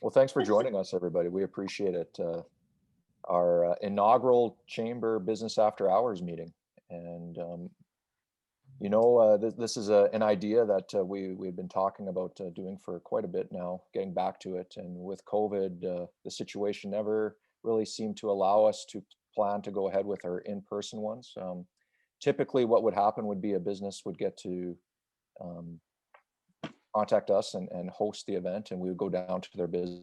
Well, thanks for joining us, everybody. We appreciate it. Our inaugural Chamber Business After Hours meeting. And, this is an idea that we've been talking about doing for quite a bit now, getting back to it. And with COVID, the situation never really seemed to allow us to plan to go ahead with our in-person ones. Typically, what would happen would be a business would get to um, contact us and host the event, and we would go down to their business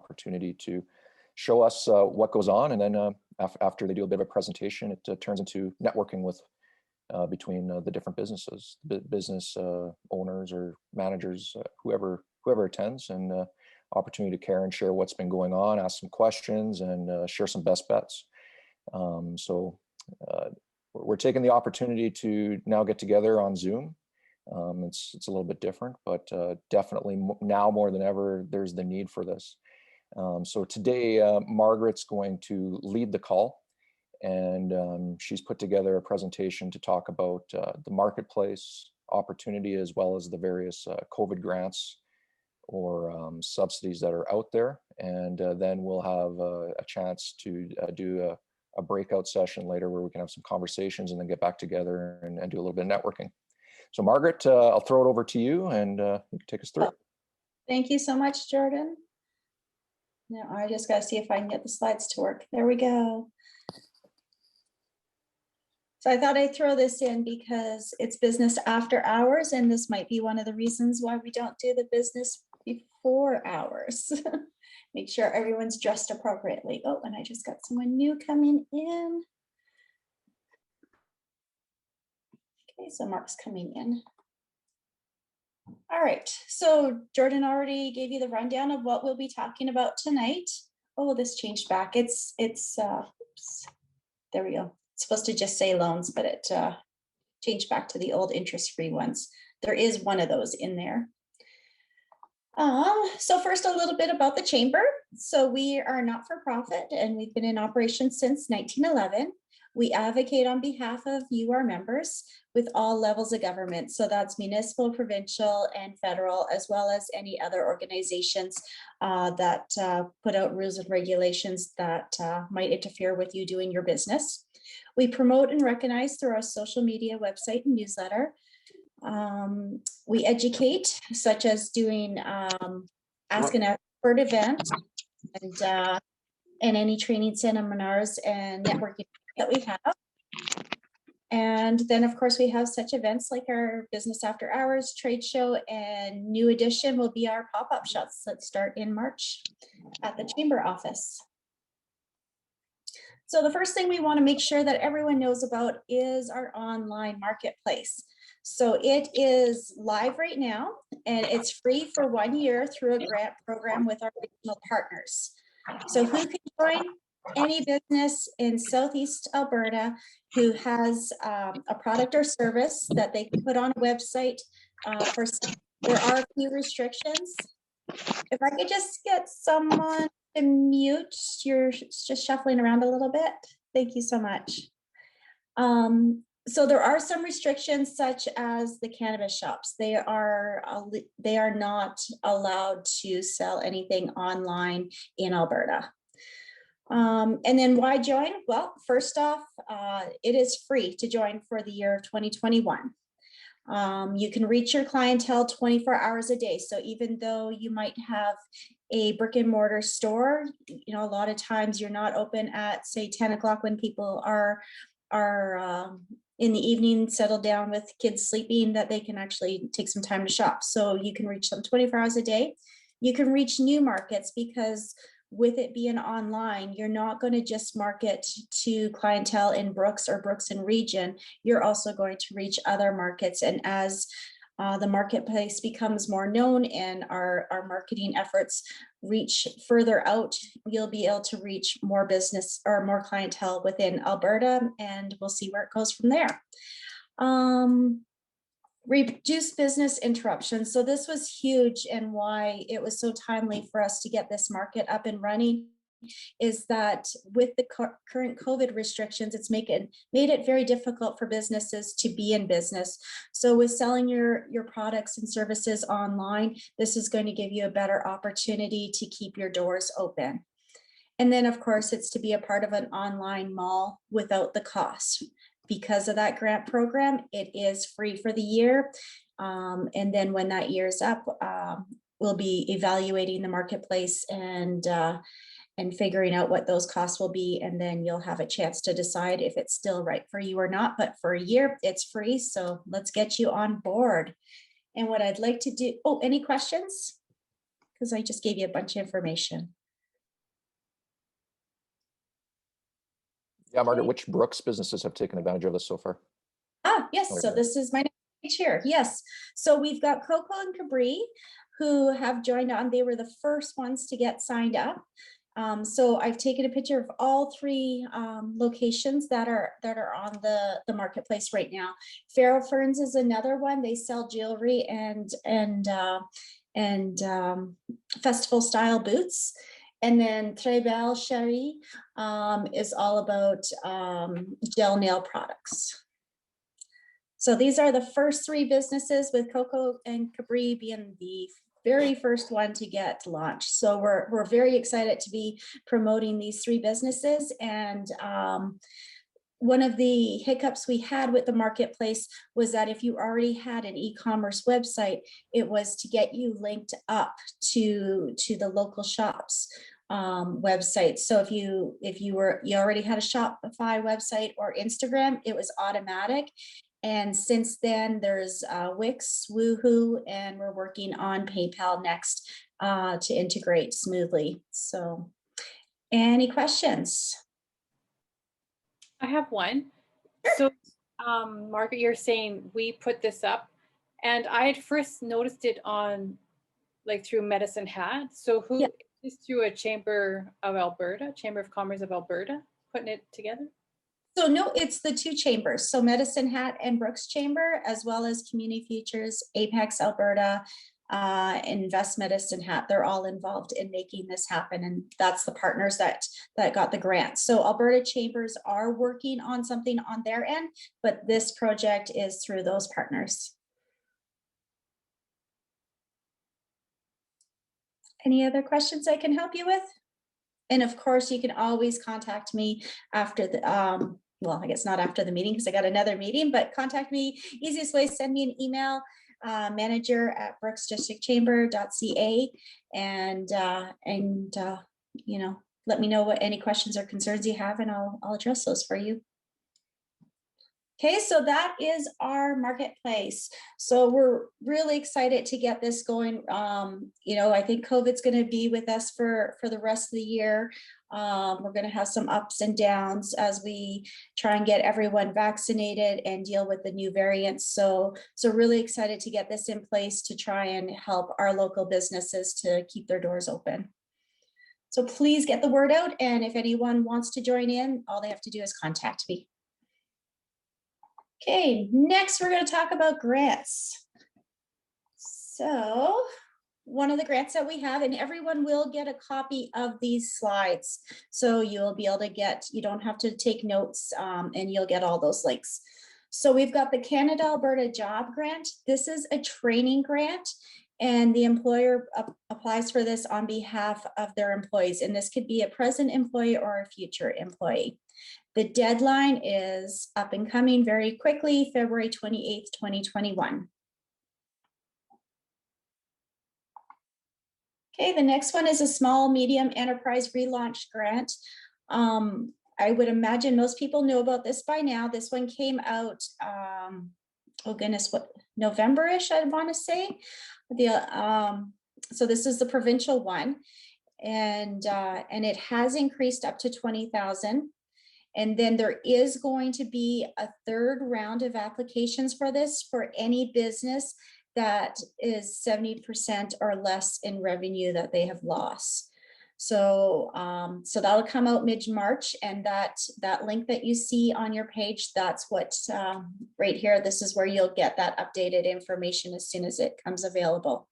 opportunity to show us what goes on, and then after they do a bit of a presentation, it turns into networking with between the different businesses, business owners or managers, whoever attends, and opportunity to care and share what's been going on, ask some questions, and share some best bets. So we're taking the opportunity to now get together on Zoom. It's a little bit different, but definitely now more than ever, there's the need for this. So today, Margaret's going to lead the call, and she's put together a presentation to talk about the marketplace opportunity, as well as the various COVID grants or subsidies that are out there. And then we'll have a chance to do a breakout session later where we can have some conversations and then get back together and do a little bit of networking. So Margaret, I'll throw it over to you, and you can take us through it. Thank you so much, Jordan. Now I just got to see if I can get the slides to work. There we go. So I thought I'd throw this in because it's business after hours, and this might be one of the reasons why we don't do the business before hours. Make sure everyone's dressed appropriately. Oh, and I just got someone new coming in. Okay, so Mark's coming in. All right, so Jordan already gave you the rundown of what we'll be talking about tonight. Oh, this changed back. Oops, there we go. It's supposed to just say loans, but it changed back to the old interest-free ones. There is one of those in there. So first, a little bit about the Chamber. So we are not for profit, and we've been in operation since 1911. We advocate on behalf of you, our members, with all levels of government. So that's municipal, provincial, and federal, as well as any other organizations that put out rules and regulations that might interfere with you doing your business. We promote and recognize through our social media, website, and newsletter. We educate, such as doing Ask an Expert event and any training seminars and networking that we have. And then, of course, we have such events like our Business After Hours trade show, and new edition will be our pop-up shops that start in March at the Chamber office. So the first thing we want to make sure that everyone knows about is our online marketplace. So it is live right now, and it's free for 1 year through a grant program with our regional partners. So who can join? Any business in Southeast Alberta who has a product or service that they can put on a website. There are a few restrictions. If I could just get someone to mute, you're just shuffling around a little bit. Thank you so much. So there are some restrictions, such as the cannabis shops. They are not allowed to sell anything online in Alberta. And then why join? Well, first off, it is free to join for the year of 2021. You can reach your clientele 24 hours a day. So even though you might have a brick and mortar store, a lot of times you're not open at, say, 10 o'clock when people are in the evening, settled down with kids sleeping, that they can actually take some time to shop. So you can reach them 24 hours a day. You can reach new markets, because with it being online, you're not going to just market to clientele in Brooks or Brooks and region. You're also going to reach other markets. And as the marketplace becomes more known and our marketing efforts reach further out, you'll be able to reach more business or more clientele within Alberta, and we'll see where it goes from there. Reduce business interruptions. So this was huge, and why it was so timely for us to get this market up and running is that with the current COVID restrictions, it's made it very difficult for businesses to be in business. So with selling your products and services online, this is going to give you a better opportunity to keep your doors open. And then, of course, it's to be a part of an online mall without the cost. Because of that grant program, it is free for the year. And then when that year is up, we'll be evaluating the marketplace and figuring out what those costs will be. And then you'll have a chance to decide if it's still right for you or not. But for a year, it's free. So let's get you on board. And what I'd like to do, oh, any questions? Because I just gave you a bunch of information. Yeah, Margaret, which Brooks businesses have taken advantage of this so far? Yes, so this is my next page here. Yes, so we've got Coco and Cabri who have joined on. They were the first ones to get signed up. So I've taken a picture of all three locations that are on the marketplace right now. Farrow Ferns is another one. They sell jewelry and festival style boots. And then Très Belle Cherie is all about gel nail products. So these are the first three businesses, with Coco and Cabri being the very first one to get launched. So we're very excited to be promoting these three businesses. And one of the hiccups we had with the marketplace was that if you already had an e-commerce website, it was to get you linked up to the local shops websites. So if you already had a Shopify website or Instagram, it was automatic. And since then, there's Wix, Woohoo, and we're working on PayPal next to integrate smoothly. So, any questions? I have one. So, Margaret, you're saying we put this up, and I had first noticed it on, like, through Medicine Hat. So who is through a Chamber of Alberta, Chamber of Commerce of Alberta, putting it together? So no, it's the two chambers. So Medicine Hat and Brooks Chamber, as well as Community Futures, Apex Alberta, Invest Medicine Hat. They're all involved in making this happen, and that's the partners that got the grant. So Alberta Chambers are working on something on their end, but this project is through those partners. Any other questions I can help you with? And of course, you can always contact me after the, well, I guess not after the meeting because I got another meeting, but contact me. Easiest way, send me an email, manager@brooksdistrictchamber.ca, and you know, let me know what any questions or concerns you have, and I'll address those for you. Okay, so that is our marketplace. So we're really excited to get this going. You know, I think COVID's going to be with us for the rest of the year. We're going to have some ups and downs as we try and get everyone vaccinated and deal with the new variants. So really excited to get this in place to try and help our local businesses to keep their doors open. So please get the word out. And if anyone wants to join in, all they have to do is contact me. Okay, next we're going to talk about grants. So one of the grants that we have, and everyone will get a copy of these slides. So you'll be able to get, you don't have to take notes, and you'll get all those links. So we've got the Canada Alberta Job Grant. This is a training grant, and the employer applies for this on behalf of their employees. And this could be a present employee or a future employee. The deadline is up and coming very quickly, February 28th, 2021. Okay, the next one is a small medium enterprise relaunch grant. I would imagine most people know about this by now. This one came out, oh goodness, what, November-ish, I want to say. So this is the provincial one, and it has increased up to 20,000. And then there is going to be a third round of applications for this for any business that is 70% or less in revenue that they have lost. So so that'll come out mid-March, and that link that you see on your page, that's what right here, this is where you'll get that updated information as soon as it comes available.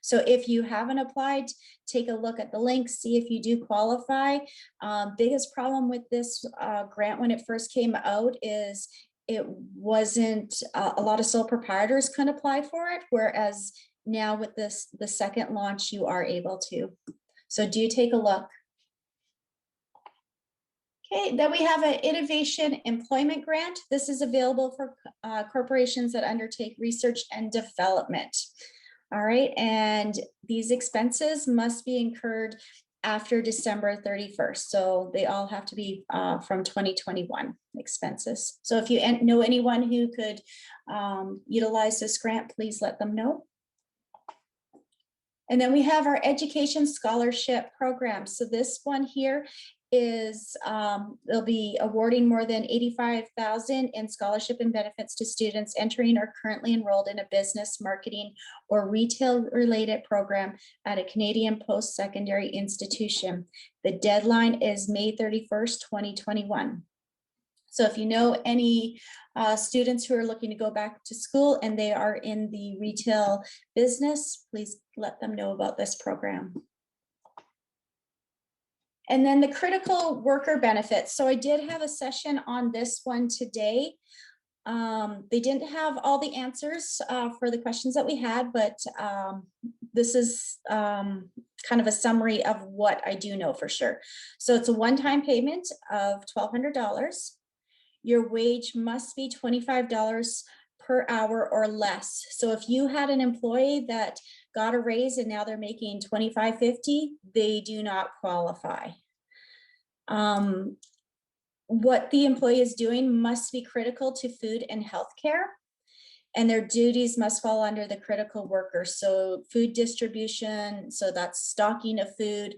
So if you haven't applied, take a look at the link, see if you do qualify. Biggest problem with this grant when it first came out is it wasn't, a lot of sole proprietors couldn't apply for it, whereas now with this, the second launch, you are able to. So do take a look. Okay, then we have an innovation employment grant. This is available for corporations that undertake research and development. All right, and these expenses must be incurred after December 31st. So they all have to be from 2021 expenses. So if you know anyone who could utilize this grant, please let them know. And then we have our education scholarship program. So this one here is they'll be awarding more than $85,000 in scholarship and benefits to students entering or currently enrolled in a business, marketing, or retail related program at a Canadian post-secondary institution. The deadline is May 31st, 2021. So if you know any students who are looking to go back to school and they are in the retail business, please let them know about this program. And then the critical worker benefits. So I did have a session on this one today. They didn't have all the answers for the questions that we had, but this is kind of a summary of what I do know for sure. So it's a one-time payment of $1,200. Your wage must be $25 per hour or less. So if you had an employee that got a raise and now they're making $25.50, they do not qualify. What the employee is doing must be critical to food and healthcare, and their duties must fall under the critical worker. So food distribution, so that's stocking of food,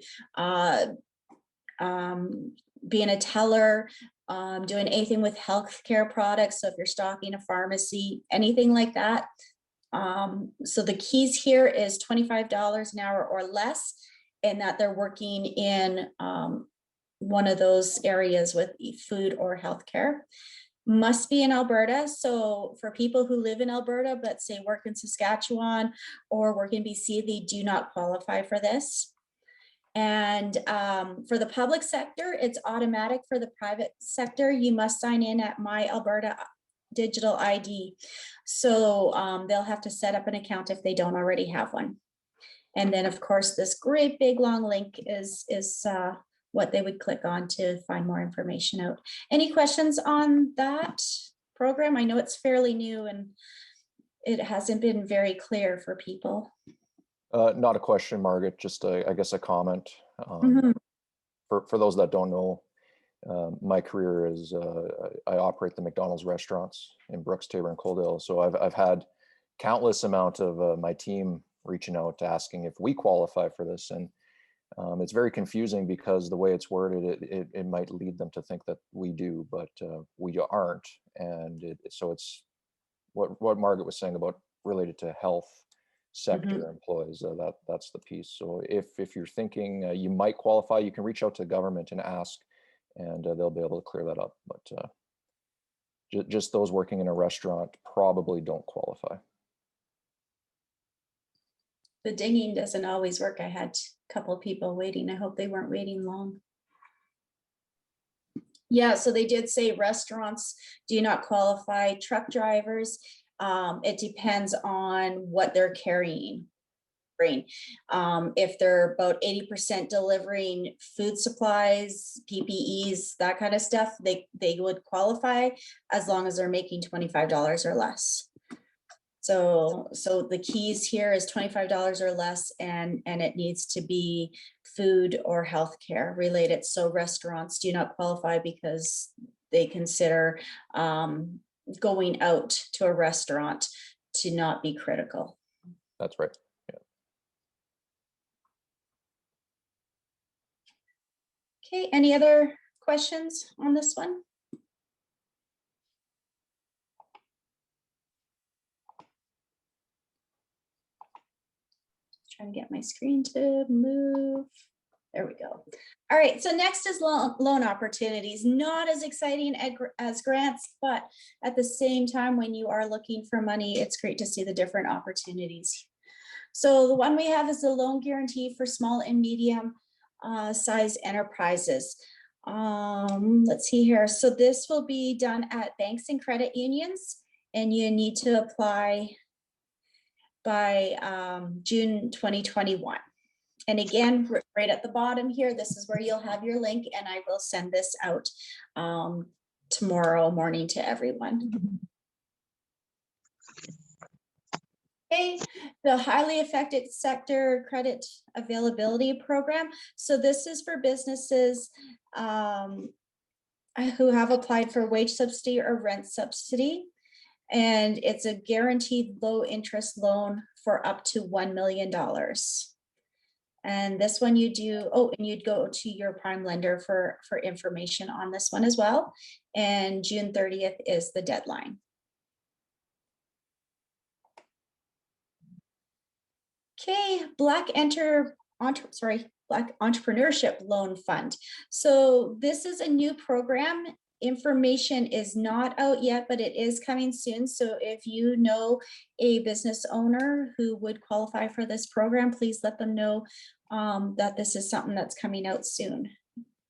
being a teller, doing anything with healthcare products. So if you're stocking a pharmacy, anything like that. So the keys here is $25 an hour or less, and that they're working in one of those areas with food or healthcare. Must be in Alberta. So for people who live in Alberta, but say work in Saskatchewan or work in BC, they do not qualify for this. And for the public sector, it's automatic. For the private sector, you must sign in at My Alberta Digital ID. So they'll have to set up an account if they don't already have one. And then of course, this great big long link is what they would click on to find more information out. Any questions on that program? I know it's fairly new and it hasn't been very clear for people. Not a question, Margaret, just I guess a comment. Mhm. For those that don't know, my career is I operate the McDonald's restaurants in Brooks, Taber, and Coaldale. So I've had countless amount of my team reaching out asking if we qualify for this, and it's very confusing because the way it's worded, it might lead them to think that we do, but we aren't. And so it's what Margaret was saying about related to health sector employees, that's the piece. So if you're thinking you might qualify, you can reach out to government and ask, and they'll be able to clear that up. But just those working in a restaurant probably don't qualify. The dinging doesn't always work. I had a couple of people waiting. I hope they weren't waiting long. Yeah, so they did say restaurants do not qualify. Truck drivers, it depends on what they're carrying. If they're about 80% delivering food supplies, PPEs, that kind of stuff, they would qualify as long as they're making $25 or less. So the keys here is $25 or less, and it needs to be food or healthcare related. So restaurants do not qualify because they consider going out to a restaurant to not be critical. That's right. Okay, any other questions on this one? Trying to get my screen to move. There we go. All right, so next is loan opportunities. Not as exciting as grants, but at the same time, when you are looking for money, it's great to see the different opportunities. So the one we have is the loan guarantee for small and medium size enterprises. Let's see here. So this will be done at banks and credit unions, and you need to apply by June 2021. And again, right at the bottom here, this is where you'll have your link, and I will send this out tomorrow morning to everyone. Okay, the highly affected sector credit availability program. So this is for businesses who have applied for wage subsidy or rent subsidy. And it's a guaranteed low interest loan for up to $1 million. And this one you do, oh, and you'd go to your prime lender for information on this one as well. And June 30th is the deadline. Okay, Black Entrepreneurship Loan Fund. So this is a new program. Information is not out yet, but it is coming soon. So if you know a business owner who would qualify for this program, please let them know that this is something that's coming out soon.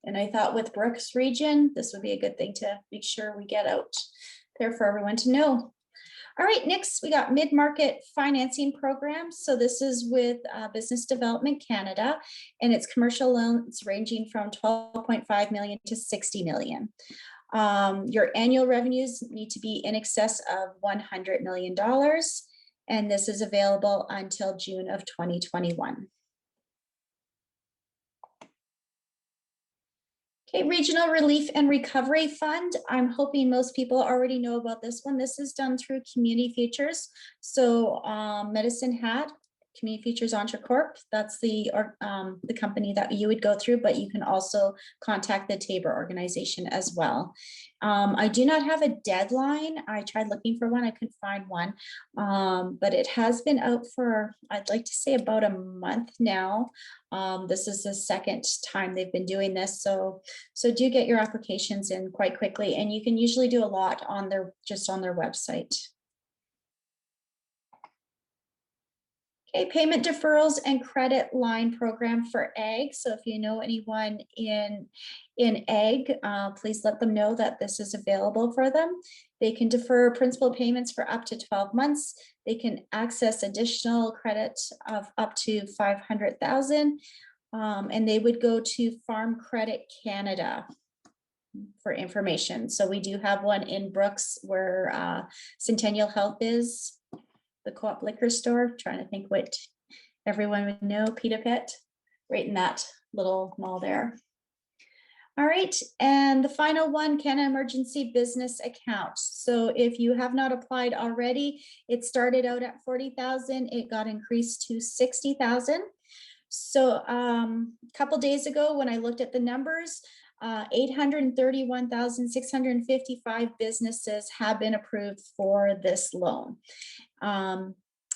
And I thought with Brooks Region, this would be a good thing to make sure we get out there for everyone to know. All right, next we got mid-market financing programs. So this is with Business Development Canada, and it's commercial loans ranging from 12.5 million to 60 million. Your annual revenues need to be in excess of $100 million, and this is available until June of 2021. Okay, Regional Relief and Recovery Fund. I'm hoping most people already know about this one. This is done through Community Futures. So Medicine Hat, Community Futures EntreCorp, that's the company that you would go through, but you can also contact the Tabor organization as well. I do not have a deadline. I tried looking for one, I couldn't find one, but it has been out for, I'd like to say about a month now. This is the second time they've been doing this. So do get your applications in quite quickly, and you can usually do a lot on just on their website. Okay, payment deferrals and credit line program for ag. So if you know anyone in ag, please let them know that this is available for them. They can defer principal payments for up to 12 months. They can access additional credit of up to 500,000, and they would go to Farm Credit Canada for information. So we do have one in Brooks where Centennial Health is. The Co-op liquor store, trying to think what everyone would know, Pita Pit, right in that little mall there. All right, and the final one, Canada Emergency Business Account. So if you have not applied already, it started out at 40,000, it got increased to 60,000. So a couple days ago when I looked at the numbers, 831,655 businesses have been approved for this loan.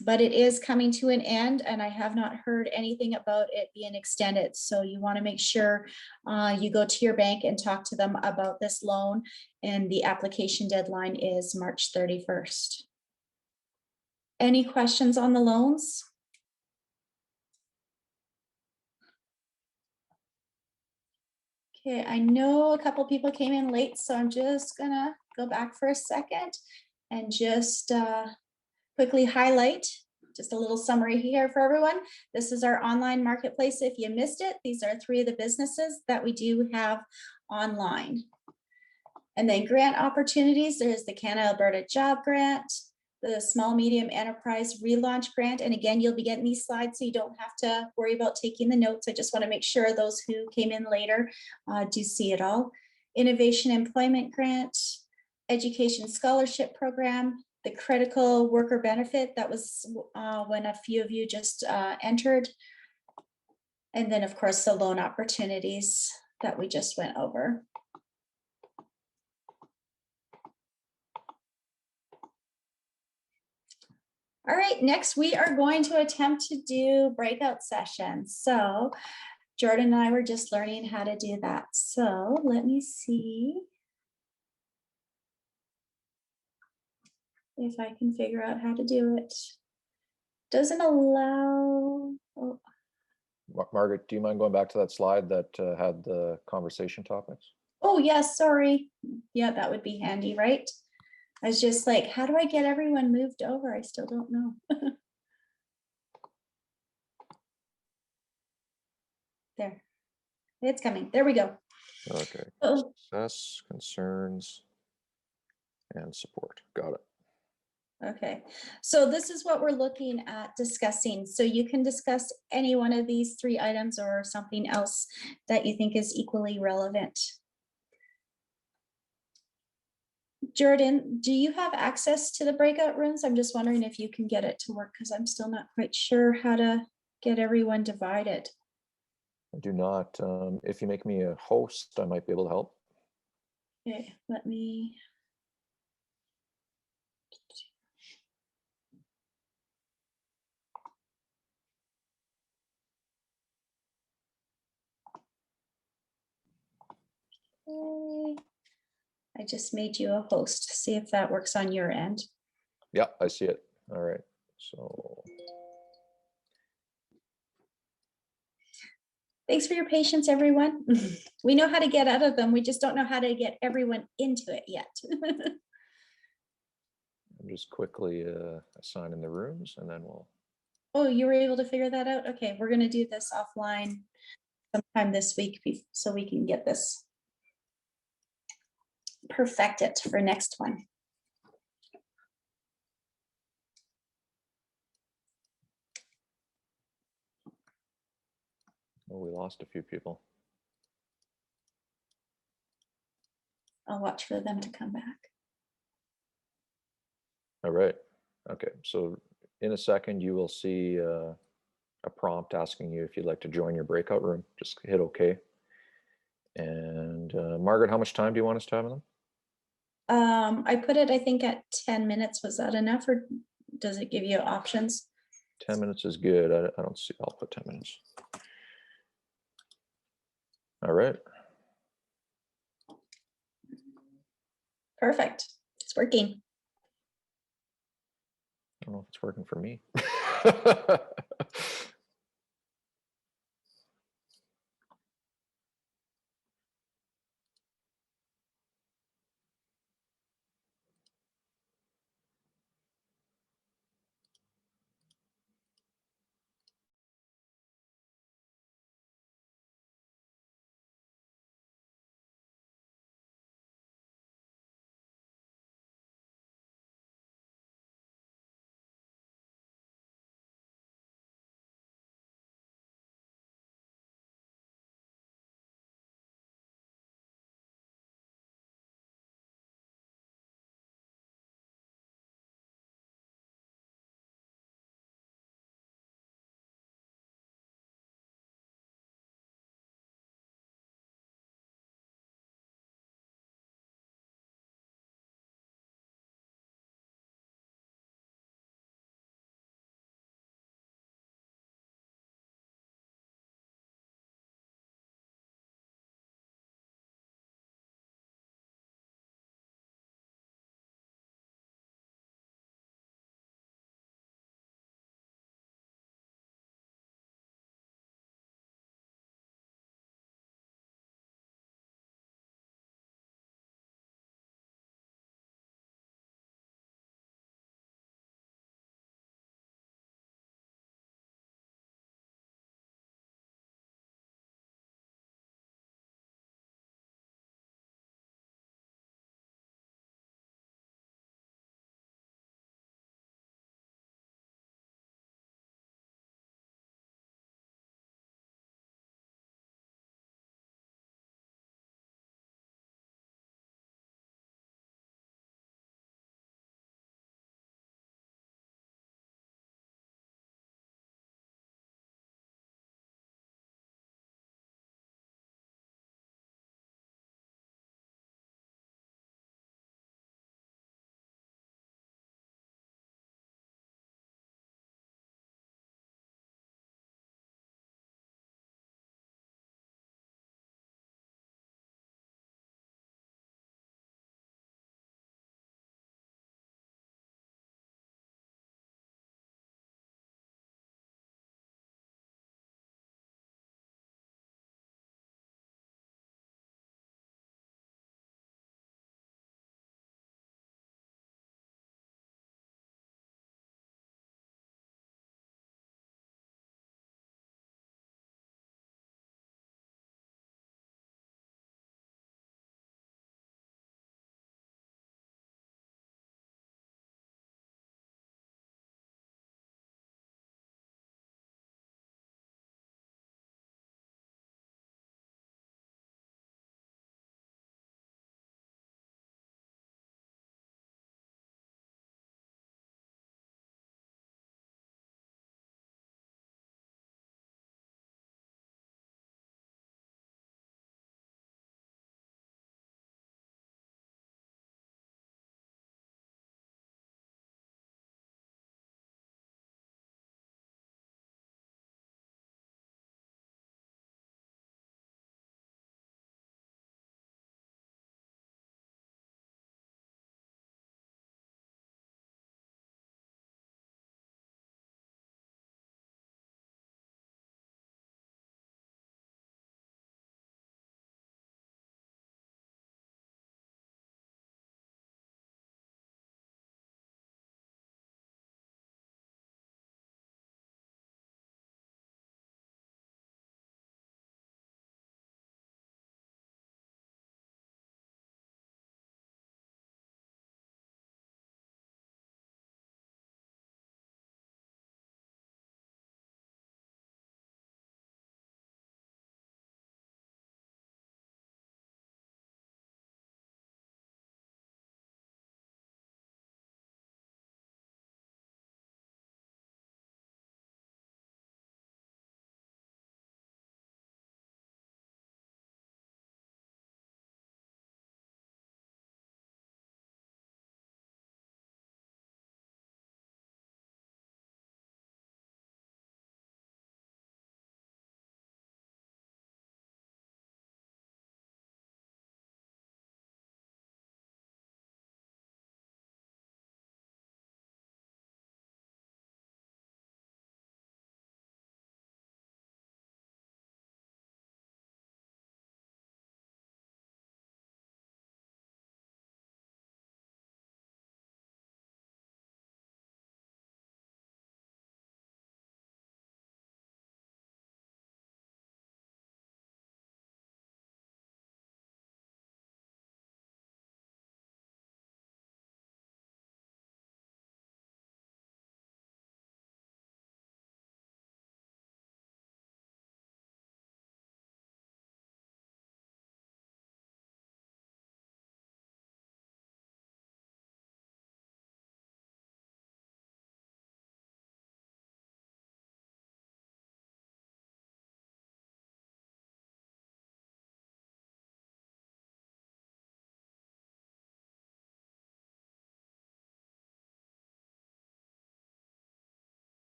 But it is coming to an end, and I have not heard anything about it being extended. So you want to make sure you go to your bank and talk to them about this loan, and the application deadline is March 31st. Any questions on the loans? Okay, I know a couple people came in late, so I'm just gonna go back for a second and just quickly highlight just a little summary here for everyone. This is our online marketplace. If you missed it, these are 3 of the businesses that we do have online. And then grant opportunities, there's the Canada Alberta Job Grant, the Small Medium Enterprise Relaunch Grant. And again, you'll be getting these slides, so you don't have to worry about taking the notes. I just want to make sure those who came in later do see it all. Innovation Employment Grant, Education Scholarship Program, the Critical Worker Benefit, that was when a few of you just entered. And then of course the loan opportunities that we just went over. All right, next we are going to attempt to do breakout sessions. So Jordan and I were just learning how to do that. So let me see if I can figure out how to do it. doesn't allow, oh, Margaret, do you mind going back to that slide that had the conversation topics? oh, yes, sorry. Yeah, that would be handy, right? I was just like, how do I get everyone moved over? I still don't know. There, it's coming. There we go. Okay, Oh, success, concerns, and support. Got it. okay. So this is what we're looking at discussing. So you can discuss any one of these 3 items or something else that you think is equally relevant. Jordan, do you have access to the breakout rooms? I'm just wondering if you can get it to work because I'm still not quite sure how to get everyone divided. I do not. If you make me a host, I might be able to help. Okay, let me. Okay. I just made you a host. See if that works on your end. Yeah, I see it. All right. So Thanks for your patience, everyone. We know how to get out of them. We just don't know how to get everyone into it yet. I'm just quickly assigning the rooms and then we'll. Oh, you were able to figure that out? Okay, we're gonna do this offline sometime this week so we can get this perfected for next one. Oh, we lost a few people. I'll watch for them to come back. All right. Okay. So in a second, you will see a prompt asking you if you'd like to join your breakout room. Just hit OK. And Margaret, how much time do you want us to have in them? I put it, I think, at 10 minutes. Was that enough, or does it give you options? 10 minutes is good. I don't see. I'll put 10 minutes. All right. Perfect. It's working. I don't know if it's working for me.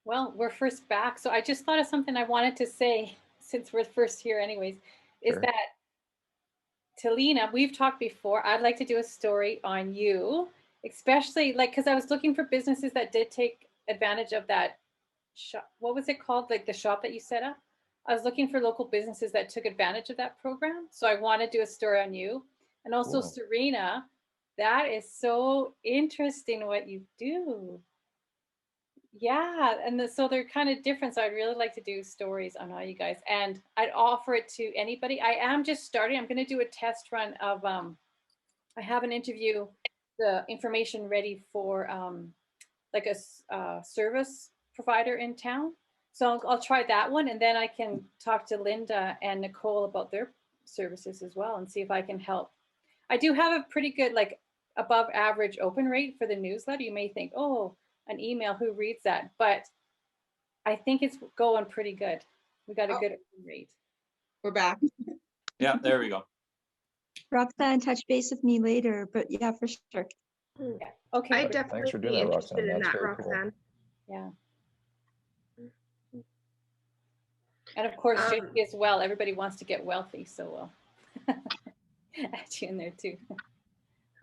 Well, we're first back, so I just thought of something I wanted to say since we're first here anyways, is Sure. that Talina, we've talked before, I'd like to do a story on you, especially like, because I was looking for businesses that did take advantage of that shop. What was it called? Like the shop that you set up? I was looking for local businesses that took advantage of that program. So I want to do a story on you. And also Cool. Serena, that is so interesting what you do. Yeah, and so they're kind of different. So I'd really like to do stories on all you guys, and I'd offer it to anybody. I am just starting. I'm going to do a test run of. I have an interview, the information ready for like a service provider in town. So I'll try that one, and then I can talk to Linda and Nicole about their services as well, and see if I can help. I do have a pretty good, like above average open rate for the newsletter. You may think, oh, an email, who reads that? But I think it's going pretty good. We got a good open rate. We're back. Yeah, there we go. Roxanne, touch base with me later, but yeah, for sure. Yeah. Okay. I Thanks definitely for be doing that, interested Roxanne. in That's that, very cool. Roxanne. Yeah. And of course, Jackie as well. Everybody wants to get wealthy, so we'll add you in there too.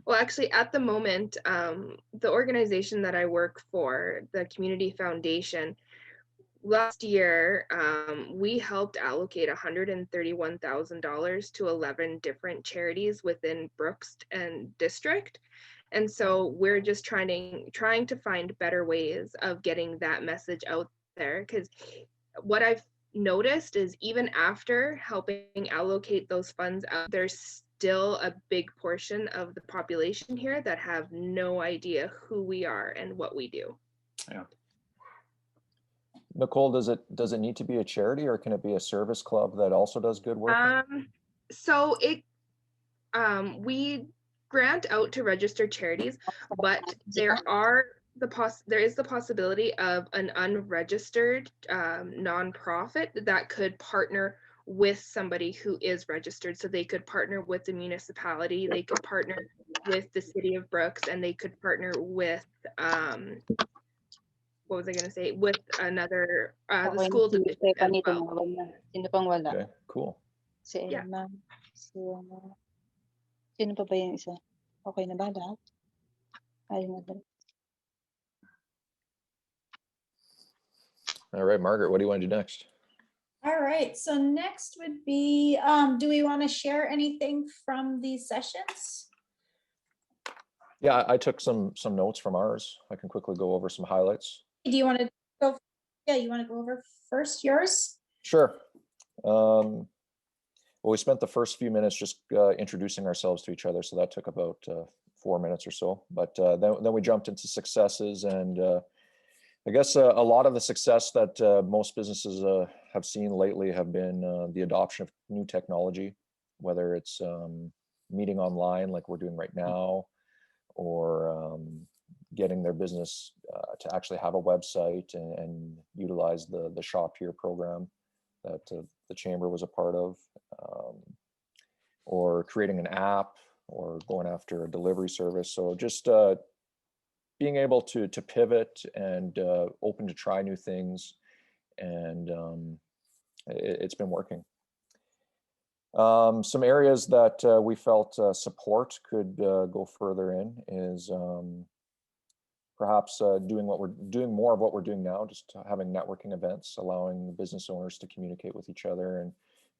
Well, actually, at the moment, the organization that I work for, the Community Foundation, last year, we helped allocate $131,000 to 11 different charities within Brooks and District. And so we're just trying to find better ways of getting that message out there, because what I've noticed is even after helping allocate those funds out, there's still a big portion of the population here that have no idea who we are and what we do. Yeah. Nicole, does it need to be a charity, or can it be a service club that also does good work? So we grant out to registered charities, but there is the possibility of an unregistered nonprofit that could partner with somebody who is registered. So they could partner with the municipality, they could partner with the city of Brooks, and they could partner with what was I going to say? With another the school division as well. Okay, cool. Yeah. Sino pa ba yung isa? Okay na ba lahat? Ayun na. All right, Margaret, what do you want to do next? All right, so next would be, do we want to share anything from these sessions? Yeah, I took some notes from ours. I can quickly go over some highlights. Do you want to go? Yeah, you want to go over first yours? Sure. Well, we spent the first few minutes just introducing ourselves to each other, so that took about 4 minutes or so. But then we jumped into successes, and I guess a lot of the success that most businesses have seen lately have been the adoption of new technology, whether it's meeting online like we're doing right now, or getting their business to actually have a website and utilize the Shop Here program that the Chamber was a part of, or creating an app, or going after a delivery service. So just being able to pivot and open to try new things, and it's been working. Some areas that we felt support could go further in is perhaps doing more of what we're doing now, just having networking events, allowing business owners to communicate with each other and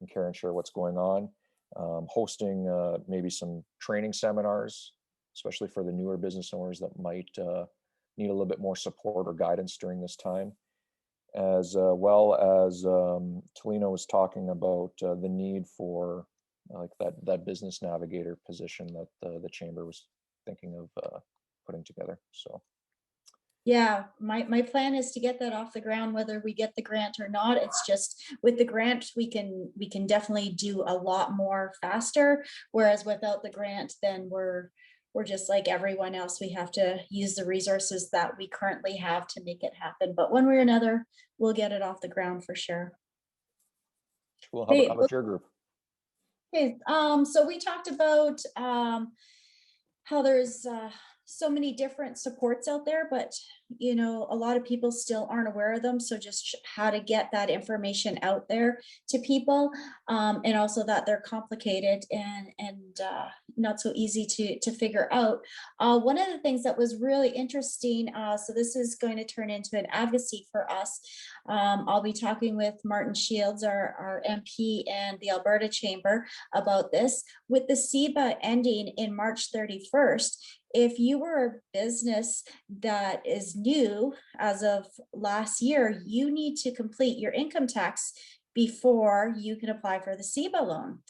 care and share what's going on. Hosting maybe some training seminars, especially for the newer business owners that might need a little bit more support or guidance during this time. As well as Talina was talking about the need for like that business navigator position that the Chamber was thinking of putting together. So. Yeah, my plan is to get that off the ground, whether we get the grant or not. It's just with the grant, we can definitely do a lot more faster. Whereas without the grant, then we're just like everyone else. We have to use the resources that we currently have to make it happen. But one way or another, we'll get it off the ground for sure. Cool. How about your group? Okay, so we talked about how there's so many different supports out there, but you know, a lot of people still aren't aware of them. So just how to get that information out there to people, and also that they're complicated and not so easy to figure out. One of the things that was really interesting, so this is going to turn into an advocacy for us. I'll be talking with Martin Shields, our MP, and the Alberta Chamber about this. With the CEBA ending in March 31st, if you were a business that is new as of last year, you need to complete your income tax before you can apply for the CEBA loan.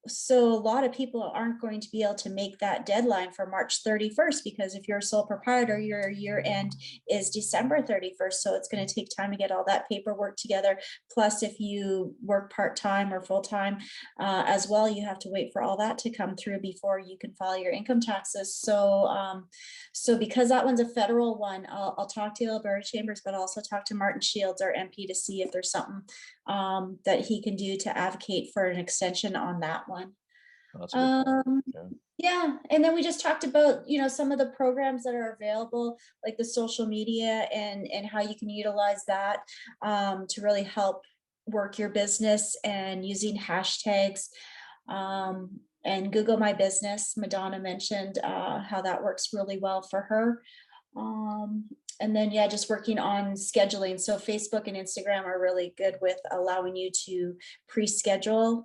So a lot of people aren't going to be able to make that deadline for March 31st, because if you're a sole proprietor, your year end is December 31st. So it's going to take time to get all that paperwork together. Plus, if you work part-time or full-time as well, you have to wait for all that to come through before you can file your income taxes. So, so because that one's a federal one, I'll talk to the Alberta Chambers, but also talk to Martin Shields, our MP, to see if there's something that he can do to advocate for an extension on that one. That's a good point. Yeah. Yeah, and then we just talked about, you know, some of the programs that are available, like the social media and how you can utilize that to really help work your business, and using hashtags and Google My Business. Madonna mentioned how that works really well for her. And then, yeah, just working on scheduling. So Facebook and Instagram are really good with allowing you to pre-schedule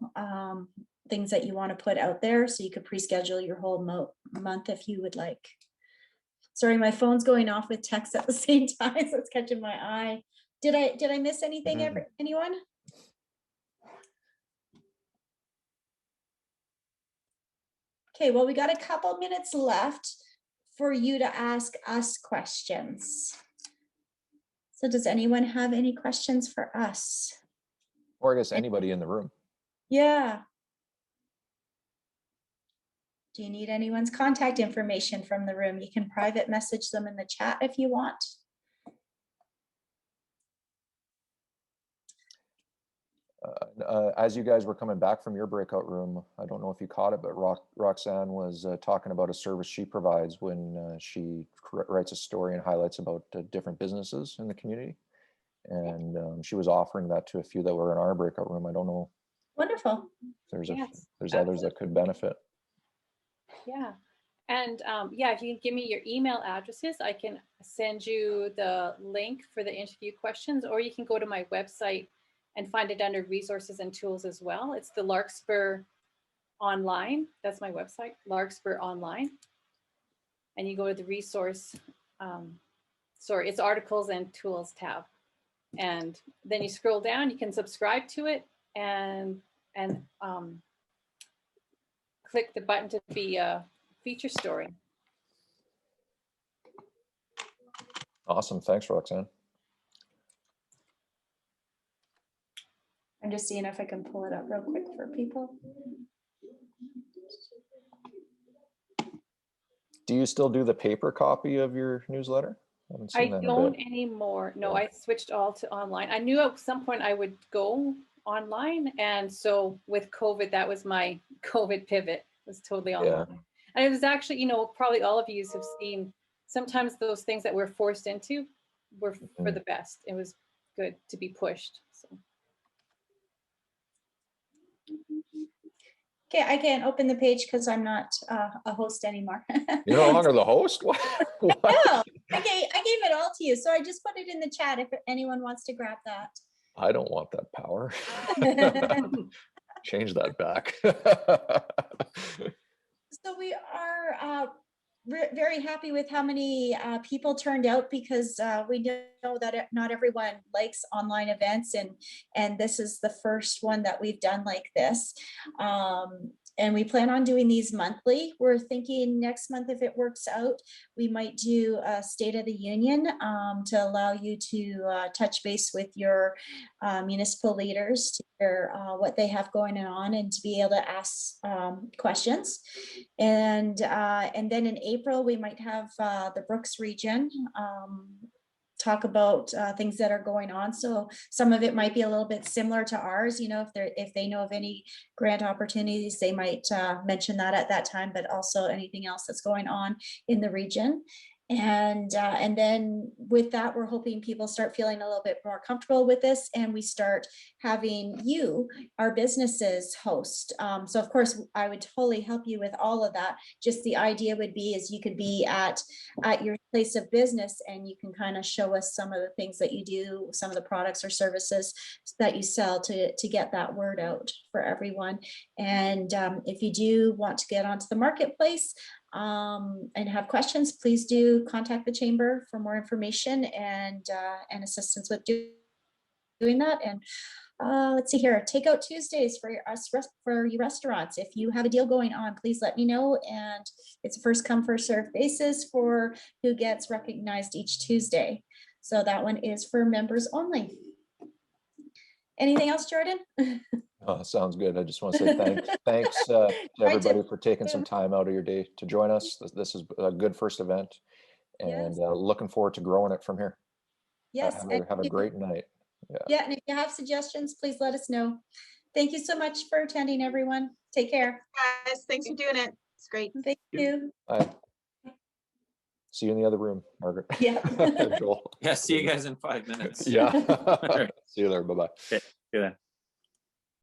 things that you want to put out there. So you could pre-schedule your whole month if you would like. Sorry, my phone's going off with text at the same time, so it's catching my eye. Did I miss anything, anyone? Okay, well, we got a couple minutes left for you to ask us questions. So does anyone have any questions for us? Or I guess anybody in the room. Yeah. Do you need anyone's contact information from the room? You can private message them in the chat if you want. As you guys were coming back from your breakout room, I don't know if you caught it, but Roxanne was talking about a service she provides when she writes a story and highlights about different businesses in the community. And she was offering that to a few that were in our breakout room. I don't know. Wonderful. There's Yes, there's others that could benefit. Yeah. And yeah, if you can give me your email addresses, I can send you the link for the interview questions, or you can go to my website and find it under resources and tools as well. It's the Larkspur Online. That's my website, Larkspur Online. And you go to the resource, sorry, it's articles and tools tab. And then you scroll down, you can subscribe to it and click the button to be a feature story. Awesome. Thanks, Roxanne. I'm just seeing if I can pull it up real quick for people. Do you still do the paper copy of your newsletter? I don't anymore. No, I switched all to online. I knew at some point I would go online. And so with COVID, that was my COVID pivot, was totally online. Yeah. And it was actually, you know, probably all of you have seen, sometimes those things that we're forced into were for the best. It was good to be pushed. So. Okay, I can't open the page because I'm not a host anymore. You're no longer the host? What? No, I gave it all to you. So I just put it in the chat if anyone wants to grab that. I don't want that power. Change that back. So we are very happy with how many people turned out, because we know that not everyone likes online events, and this is the first one that we've done like this. And we plan on doing these monthly. We're thinking next month, if it works out, we might do a State of the Union to allow you to touch base with your municipal leaders to hear what they have going on and to be able to ask questions. And then in April, we might have the Brooks region talk about things that are going on. So some of it might be a little bit similar to ours. You know, if they know of any grant opportunities, they might mention that at that time, but also anything else that's going on in the region. And then with that, we're hoping people start feeling a little bit more comfortable with this, and we start having you, our businesses, host. So of course, I would totally help you with all of that. Just the idea would be is you could be at your place of business, and you can kind of show us some of the things that you do, some of the products or services that you sell to get that word out for everyone. And if you do want to get onto the marketplace, and have questions, please do contact the chamber for more information and assistance with doing that. And let's see here, Takeout Tuesdays for you restaurants. If you have a deal going on, please let me know. And it's a first come first served basis for who gets recognized each Tuesday. So that one is for members only. Anything else, Jordan? Oh, sounds good. I just want to say thanks to everybody for taking some time out of your day to join us. This is a good first event, and Yes. looking forward to growing it from here. Yes. Have a great night. Yeah, and if you have suggestions, please let us know. Thank you so much for attending, everyone. Take care. Guys, thanks for doing it. It's great. Thank you. Bye. See you in the other room, Margaret. Yeah. Joel. Yeah, see you guys in 5 minutes. Yeah. See you there. Bye-bye. See you then.